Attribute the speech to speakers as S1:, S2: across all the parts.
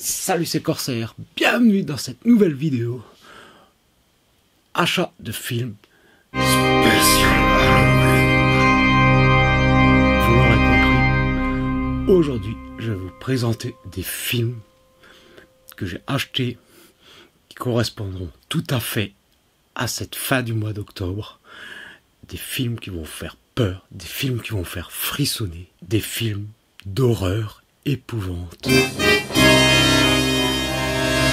S1: Salut, c'est Corsair, bienvenue dans cette nouvelle vidéo. Achat de films spécial Halloween. Vous l'aurez compris, aujourd'hui je vais vous présenter des films que j'ai achetés qui correspondront tout à fait à cette fin du mois d'octobre. Des films qui vont vous faire peur, des films qui vont vous faire frissonner, des films d'horreur épouvante.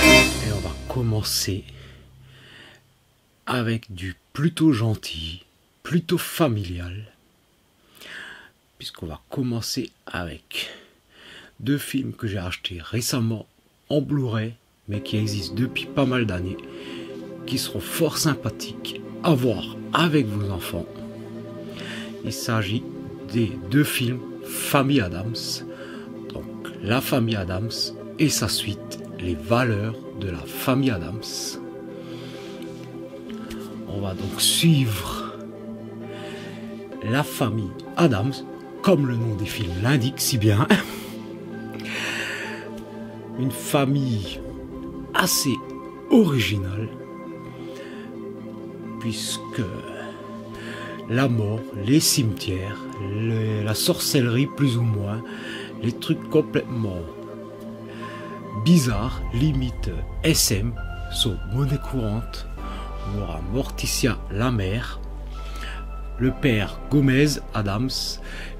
S1: Et on va commencer avec du plutôt gentil, plutôt familial, puisqu'on va commencer avec deux films que j'ai achetés récemment en Blu-ray, mais qui existent depuis pas mal d'années, qui seront fort sympathiques à voir avec vos enfants. Il s'agit des deux films Famille Addams, donc La Famille Addams et sa suite, Les Valeurs de la Famille Addams. On va donc suivre la famille Addams, comme le nom des films l'indique si bien. Une famille assez originale, puisque la mort, les cimetières, la sorcellerie plus ou moins, les trucs complètement bizarres, limite SM, sont monnaie courante. On aura Morticia la mère, le père Gomez Addams,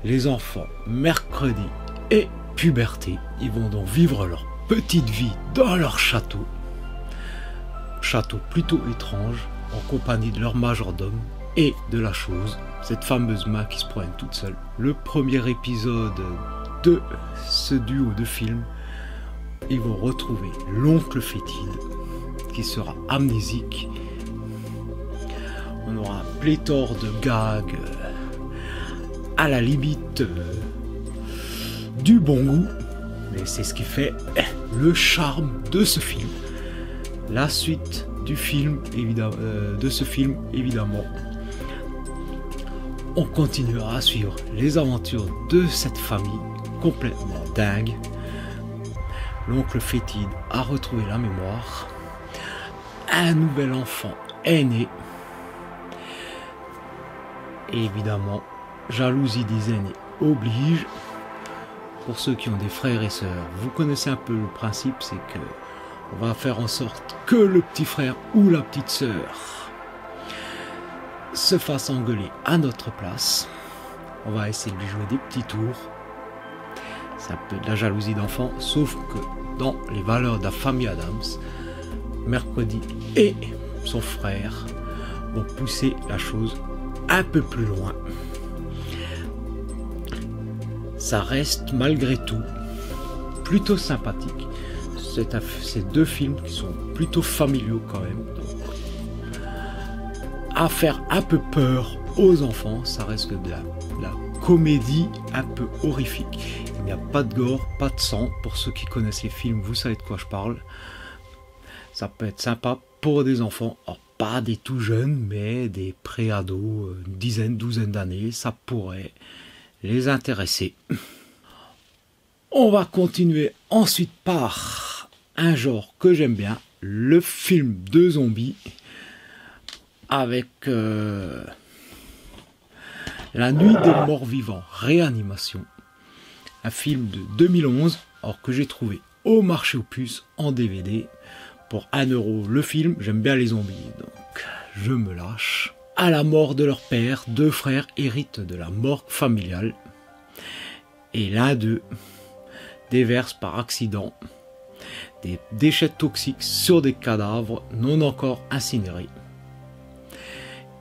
S1: les enfants Mercredi et Puberté. Ils vont donc vivre leur petite vie dans leur château. Château plutôt étrange, en compagnie de leur majordome et de la chose, cette fameuse main qui se promène toute seule. Le premier épisode de ce duo de films, ils vont retrouver l'oncle fétide qui sera amnésique. On aura pléthore de gags à la limite du bon goût, mais c'est ce qui fait le charme de ce film. La suite du film, de ce film, évidemment, on continuera à suivre les aventures de cette famille complètement dingue. L'oncle fétide a retrouvé la mémoire. Un nouvel enfant est né. Et évidemment, jalousie des aînés oblige. Pour ceux qui ont des frères et sœurs, vous connaissez un peu le principe, c'est que on va faire en sorte que le petit frère ou la petite sœur se fasse engueuler à notre place. On va essayer de lui jouer des petits tours. C'est un peu de la jalousie d'enfant, sauf que dans Les Valeurs de la Famille Addams, Mercredi et son frère vont pousser la chose un peu plus loin. Ça reste malgré tout plutôt sympathique. Ces deux films qui sont plutôt familiaux quand même, donc à faire un peu peur aux enfants. Ça reste de la comédie un peu horrifique. Il n'y a pas de gore, pas de sang. Pour ceux qui connaissent les films, vous savez de quoi je parle. Ça peut être sympa pour des enfants, alors pas des tout jeunes, mais des pré-ados, une douzaine d'années, ça pourrait les intéresser. On va continuer ensuite par un genre que j'aime bien, le film de zombies, avec La Nuit des Morts Vivants, Réanimation, un film de 2011, alors que j'ai trouvé au marché aux puces en DVD pour 1 € le film. J'aime bien les zombies, donc je me lâche. À la mort de leur père, deux frères héritent de la morgue familiale et l'un d'eux déverse par accident des déchets toxiques sur des cadavres non encore incinérés.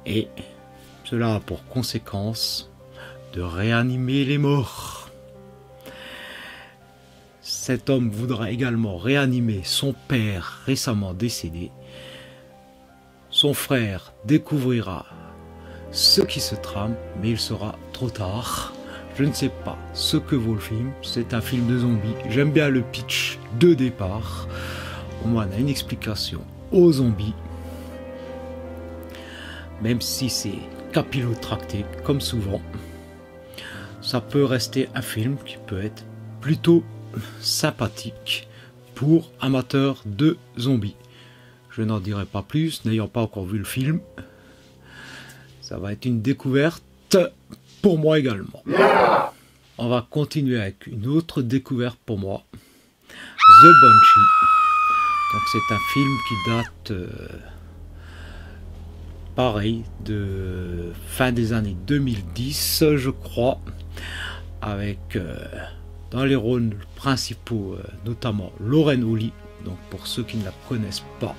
S1: Et cela a pour conséquence de réanimer les morts. Cet homme voudra également réanimer son père récemment décédé. Son frère découvrira ce qui se trame, mais il sera trop tard. Je ne sais pas ce que vaut le film. C'est un film de zombies. J'aime bien le pitch de départ. Au moins, on a une explication aux zombies. Même si c'est capillotracté, comme souvent, ça peut rester un film qui peut être plutôt sympathique pour amateurs de zombies. Je n'en dirai pas plus, n'ayant pas encore vu le film. Ça va être une découverte pour moi également. On va continuer avec une autre découverte pour moi. The Banshee. Donc c'est un film qui date pareil de fin des années 2010 je crois, avec dans les rôles principaux notamment Lauren Holly. Donc pour ceux qui ne la connaissent pas,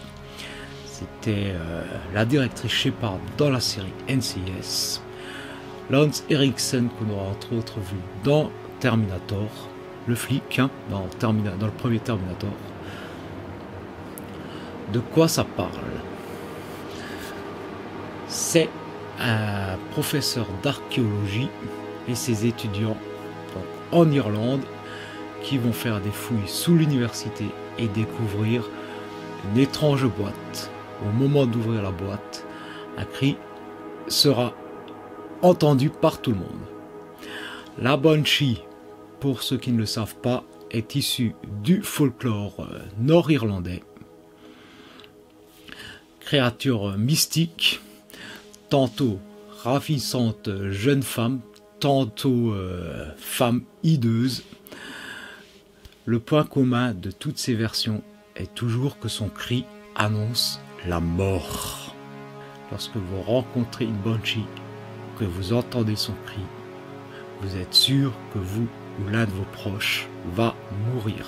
S1: c'était la directrice Shepard dans la série NCIS. Lance Henriksen qu'on aura entre autres vu dans Terminator, le flic dans le premier Terminator. De quoi ça parle? C'est un professeur d'archéologie et ses étudiants donc, en Irlande qui vont faire des fouilles sous l'université et découvrir une étrange boîte. Au moment d'ouvrir la boîte, un cri sera entendu par tout le monde. La Banshee, pour ceux qui ne le savent pas, est issue du folklore nord-irlandais. Créature mystique, tantôt ravissante jeune femme, tantôt femme hideuse. Le point commun de toutes ces versions est toujours que son cri annonce la mort. Lorsque vous rencontrez une Banshee, que vous entendez son cri, vous êtes sûr que vous ou l'un de vos proches va mourir.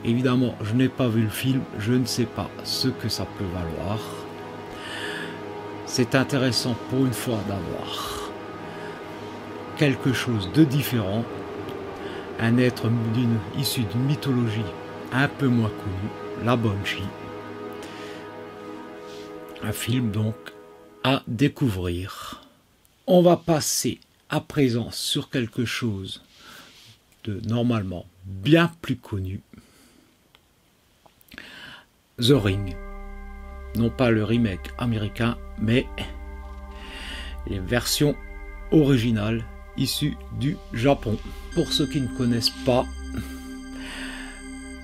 S1: Évidemment, je n'ai pas vu le film, je ne sais pas ce que ça peut valoir. C'est intéressant pour une fois d'avoir quelque chose de différent, un être issu d'une mythologie un peu moins connue, la Banshee. Un film donc à découvrir. On va passer à présent sur quelque chose de normalement bien plus connu. The Ring. Non pas le remake américain, mais les versions originales issues du Japon. Pour ceux qui ne connaissent pas,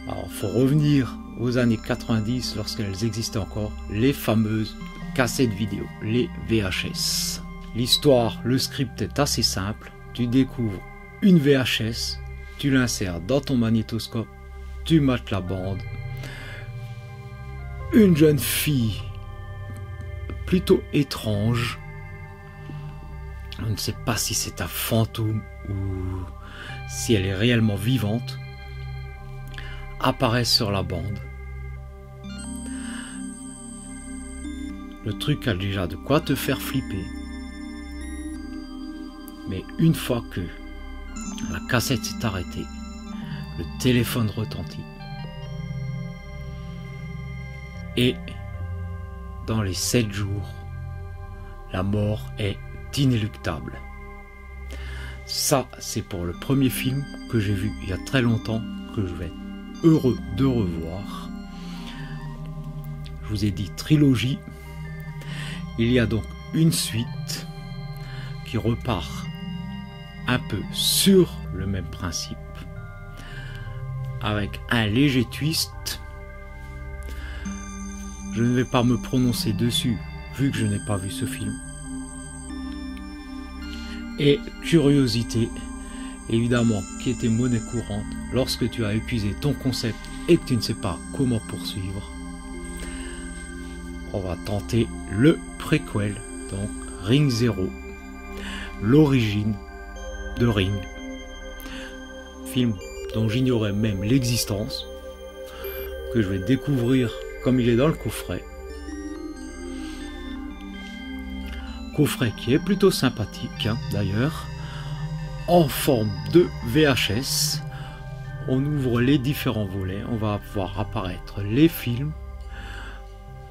S1: il faut revenir aux années 90 lorsqu'elles existaient encore, les fameuses cassettes vidéo, les VHS. L'histoire, le script est assez simple. Tu découvres une VHS, tu l'insères dans ton magnétoscope, tu mates la bande. Une jeune fille plutôt étrange, on ne sait pas si c'est un fantôme ou si elle est réellement vivante, apparaît sur la bande. Le truc a déjà de quoi te faire flipper. Mais une fois que la cassette s'est arrêtée, le téléphone retentit. Et dans les 7 jours, la mort est inéluctable. Ça, c'est pour le premier film que j'ai vu il y a très longtemps, que je vais être heureux de revoir. Je vous ai dit trilogie. Il y a donc une suite qui repart un peu sur le même principe, avec un léger twist. Je ne vais pas me prononcer dessus, vu que je n'ai pas vu ce film. Et curiosité, évidemment, qui était monnaie courante, lorsque tu as épuisé ton concept et que tu ne sais pas comment poursuivre, on va tenter le préquel, donc Ring Zero, l'origine de Ring, film dont j'ignorais même l'existence, que je vais découvrir comme il est dans le coffret. Coffret qui est plutôt sympathique d'ailleurs, en forme de VHS. On ouvre les différents volets, on va voir apparaître les films.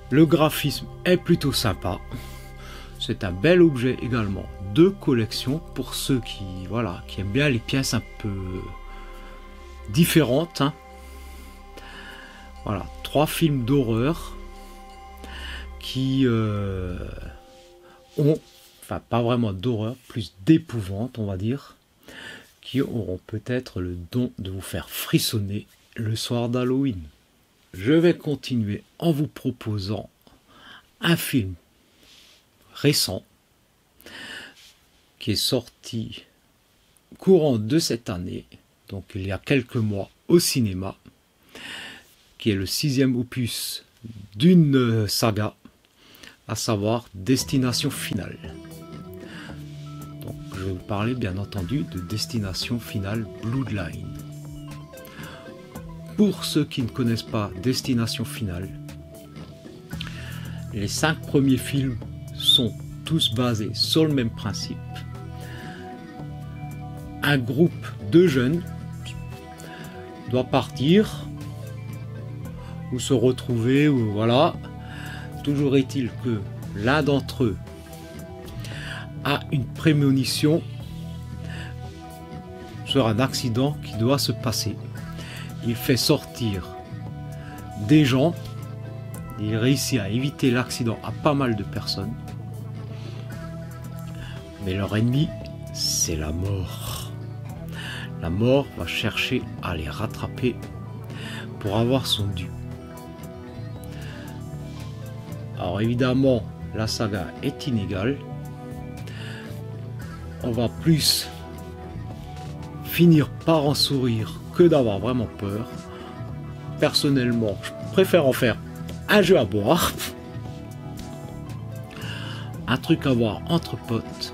S1: Le graphisme est plutôt sympa. C'est un bel objet également de collection pour ceux qui aiment bien les pièces un peu différentes. Voilà, 3 films d'horreur qui ont, pas vraiment d'horreur, plus d'épouvante on va dire, qui auront peut-être le don de vous faire frissonner le soir d'Halloween. Je vais continuer en vous proposant un film récent qui est sorti courant de cette année, donc il y a quelques mois au cinéma, qui est le 6e opus d'une saga, à savoir Destination Finale. Donc je vais vous parler bien entendu de Destination Finale Bloodline. Pour ceux qui ne connaissent pas Destination Finale, les 5 premiers films sont tous basés sur le même principe. Un groupe de jeunes doit partir ou se retrouver, ou voilà. Toujours est-il que l'un d'entre eux a une prémonition sur un accident qui doit se passer. Il fait sortir des gens, il réussit à éviter l'accident à pas mal de personnes. Mais leur ennemi, c'est la mort. La mort va chercher à les rattraper pour avoir son dû. Alors évidemment, la saga est inégale. On va plus finir par en sourire que d'avoir vraiment peur. Personnellement, je préfère en faire un jeu à boire. Un truc à voir entre potes.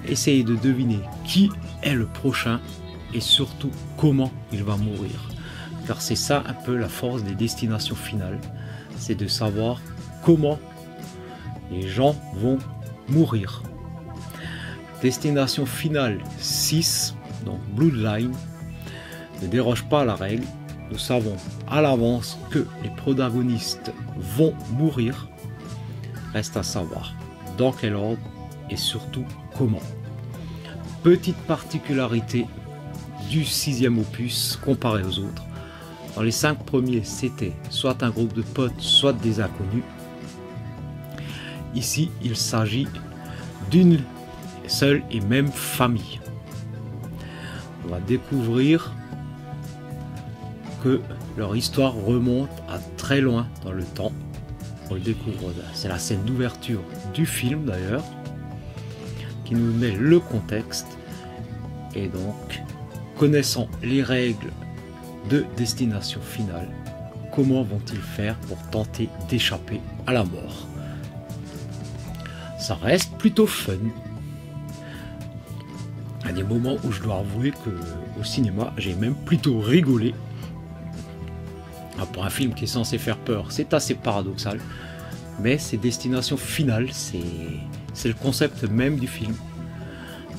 S1: Essayez de deviner qui est le prochain et surtout comment il va mourir. Car c'est ça un peu la force des destinations finales. C'est de savoir comment les gens vont mourir. Destination Finale 6, donc Bloodline, ne déroge pas à la règle. Nous savons à l'avance que les protagonistes vont mourir. Reste à savoir dans quel ordre et surtout comment. Petite particularité du 6e opus comparé aux autres. Dans les 5 premiers, c'était soit un groupe de potes, soit des inconnus. Ici, il s'agit d'une seule et même famille. On va découvrir que leur histoire remonte à très loin dans le temps. On le découvre, c'est la scène d'ouverture du film d'ailleurs, qui nous met le contexte. Et donc, connaissant les règles de Destination Finale, comment vont-ils faire pour tenter d'échapper à la mort? Ça reste plutôt fun. Il y a des moments où je dois avouer que au cinéma, j'ai même plutôt rigolé. Pour un film qui est censé faire peur, c'est assez paradoxal. Mais c'est Destination Finale, c'est le concept même du film.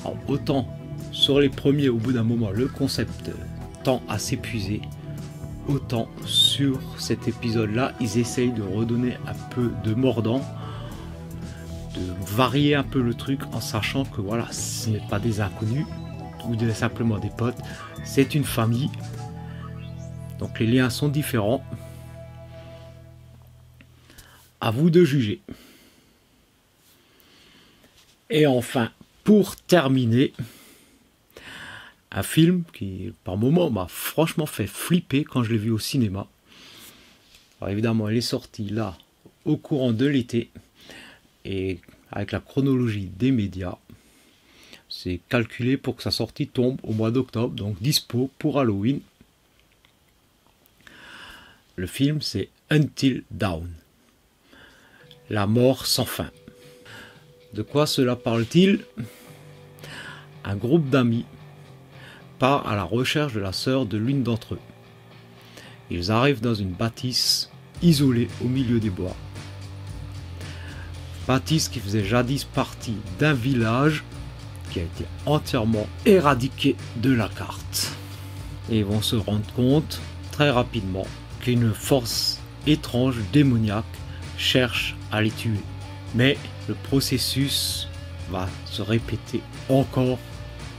S1: Alors, autant sur les premiers, au bout d'un moment, le concept tend à s'épuiser, autant sur cet épisode-là, ils essayent de redonner un peu de mordant, de varier un peu le truc en sachant que voilà, ce n'est pas des inconnus ou simplement des potes, c'est une famille. Donc les liens sont différents. À vous de juger. Et enfin, pour terminer, un film qui, par moments, m'a franchement fait flipper quand je l'ai vu au cinéma. Alors évidemment, il est sorti là, au courant de l'été. Et avec la chronologie des médias, c'est calculé pour que sa sortie tombe au mois d'octobre, donc dispo pour Halloween. Le film, c'est Until Dawn. La mort sans fin. De quoi cela parle-t-il? Un groupe d'amis part à la recherche de la sœur de l'une d'entre eux. Ils arrivent dans une bâtisse isolée au milieu des bois. Bâtisse qui faisait jadis partie d'un village qui a été entièrement éradiqué de la carte. Et ils vont se rendre compte très rapidement qu'une force étrange, démoniaque, cherche à les tuer. Mais le processus va se répéter encore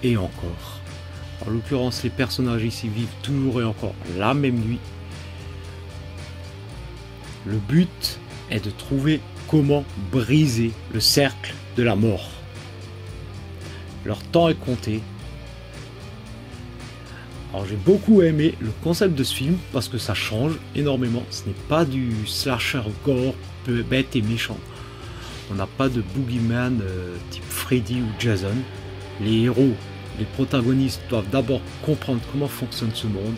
S1: et encore. En l'occurrence, les personnages ici vivent toujours et encore la même nuit. Le but est de trouver comment briser le cercle de la mort. Leur temps est compté Alors j'ai beaucoup aimé le concept de ce film parce que ça change énormément. Ce n'est pas du slasher gore bête et méchant. On n'a pas de boogeyman type Freddy ou Jason. Les héros, les protagonistes doivent d'abord comprendre comment fonctionne ce monde,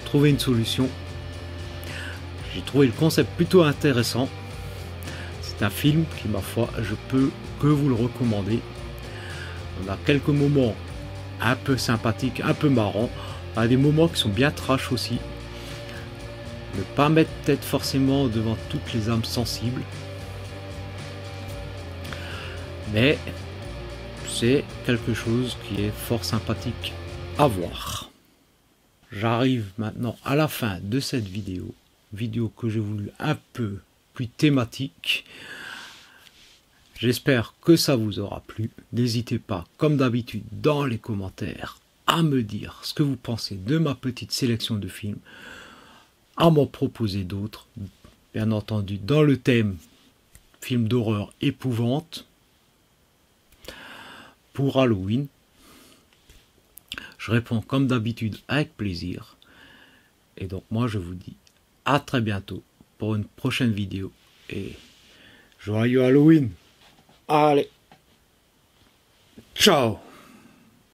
S1: trouver une solution. J'ai trouvé le concept plutôt intéressant. C'est un film qui, ma foi, je peux que vous le recommander. On a quelques moments un peu sympathiques, un peu marrants. On a des moments qui sont bien trash aussi. Ne pas mettre peut-être forcément devant toutes les âmes sensibles. Mais c'est quelque chose qui est fort sympathique à voir. J'arrive maintenant à la fin de cette vidéo que j'ai voulu un peu plus thématique. J'espère que ça vous aura plu. N'hésitez pas, comme d'habitude, dans les commentaires, à me dire ce que vous pensez de ma petite sélection de films, à m'en proposer d'autres, bien entendu dans le thème film d'horreur épouvante pour Halloween. Je réponds comme d'habitude avec plaisir. Et donc moi je vous dis à très bientôt pour une prochaine vidéo. Et joyeux Halloween! Allez, ciao!